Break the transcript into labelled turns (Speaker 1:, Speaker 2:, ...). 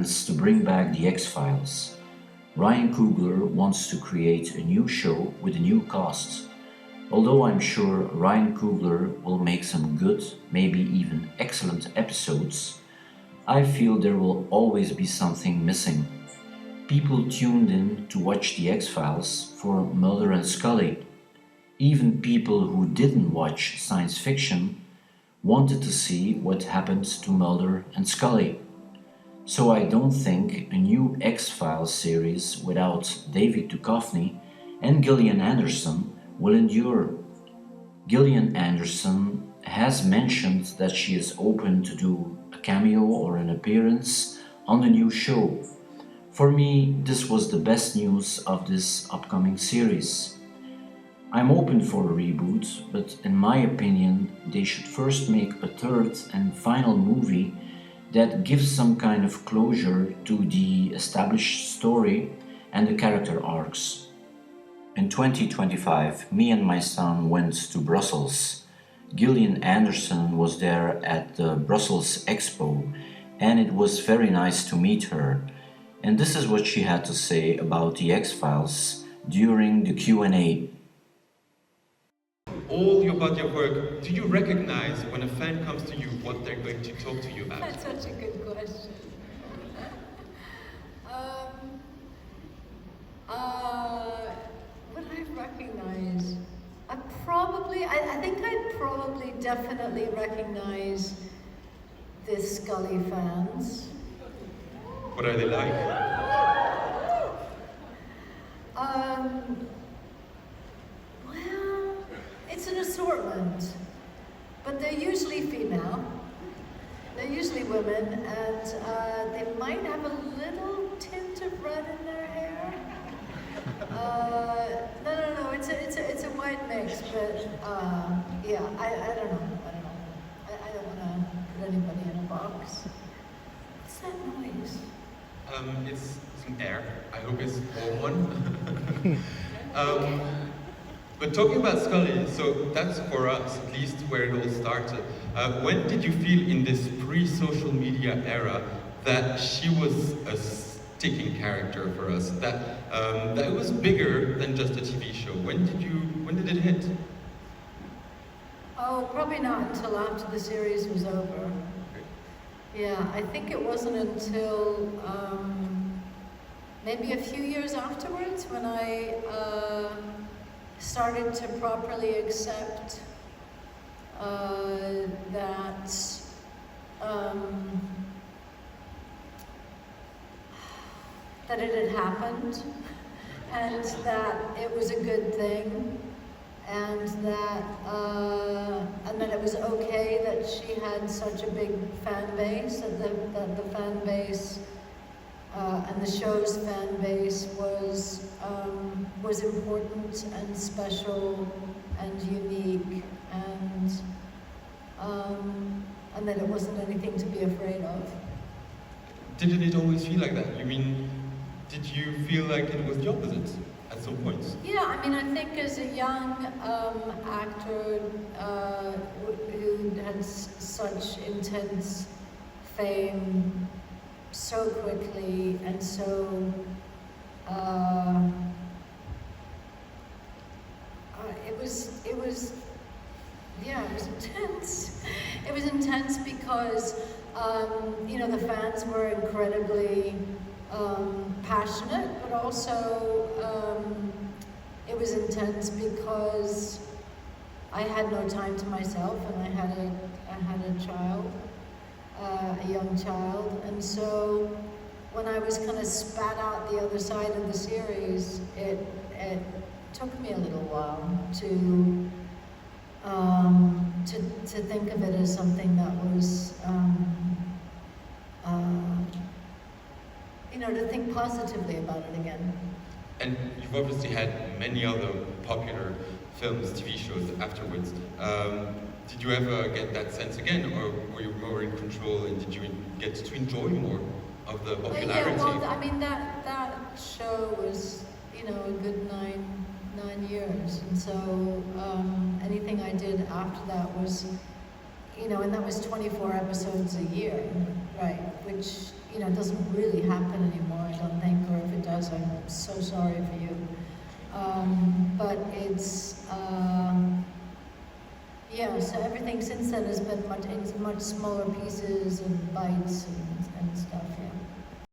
Speaker 1: plans to bring back the X-Files. Ryan Coogler wants to create a new show with a new cast. Although I'm sure Ryan Coogler will make some good, maybe even excellent episodes, I feel there will always be something missing. People tuned in to watch the X-Files for Mulder and Scully. Even people who didn't watch science fiction wanted to see what happened to Mulder and Scully. So I don't think a new X-Files series without David Duchovny and Gillian Anderson will endure. Gillian Anderson has mentioned that she is open to do a cameo or an appearance on the new show. For me, this was the best news of this upcoming series. I'm open for a reboot, but in my opinion, they should first make a third and final movie that gives some kind of closure to the established story and the character arcs. In 2025, me and my son went to Brussels. Gillian Anderson was there at the Brussels Expo, and it was very nice to meet her. And this is what she had to say about the X-Files during the Q&A.
Speaker 2: All your body of work, do you recognize when a fan comes to you what they're going to talk to you about?
Speaker 3: That's such a good question. Would I recognize? I think I'd probably definitely recognize the Scully fans.
Speaker 2: What are they like?
Speaker 3: Well, it's an assortment, but they're usually female. They're usually women, and they might have a little tint of red in their hair. No, it's a white mix, but yeah, I don't know. I don't want to put anybody in a box. What's that noise?
Speaker 2: It's some air. I hope it's a warm one. But talking about Scully, so that's for us, at least where it all started. When did you feel in this pre-social media era that she was a sticking character for us? That it was bigger than just a TV show? When did it hit?
Speaker 3: Oh, probably not until after the series was over. Yeah, I think it wasn't until maybe a few years afterwards when I started to properly accept that it had happened, and that it was a good thing, and that it was okay that she had such a big fan base, that the fan base and the show's fan base was important and special and unique, and that it wasn't anything to be afraid of.
Speaker 2: Didn't it always feel like that? You mean, did you feel like it was the opposite at some points?
Speaker 3: Yeah, I mean, I think as a young actor who had such intense fame so quickly and so it was intense. It was intense because the fans were incredibly passionate, but also it was intense because I had no time to myself, and I had a child, a young child, and so when I was kind of spat out the other side of the series, it took me a little while to think of it as something that was to think positively about it again.
Speaker 2: And you've obviously had many other popular films, TV shows afterwards. Did you ever get that sense again, or were you more in control, and did you get to enjoy more of the popularity?
Speaker 3: Yeah, well, I mean, that show was, a good nine years, and so anything I did after that was you know, and that was 24 episodes a year, right? Which, you know, doesn't really happen anymore, I don't think, or if it does, I'm so sorry for you. But it's, yeah, so everything since then has been much smaller pieces and bites and stuff, yeah.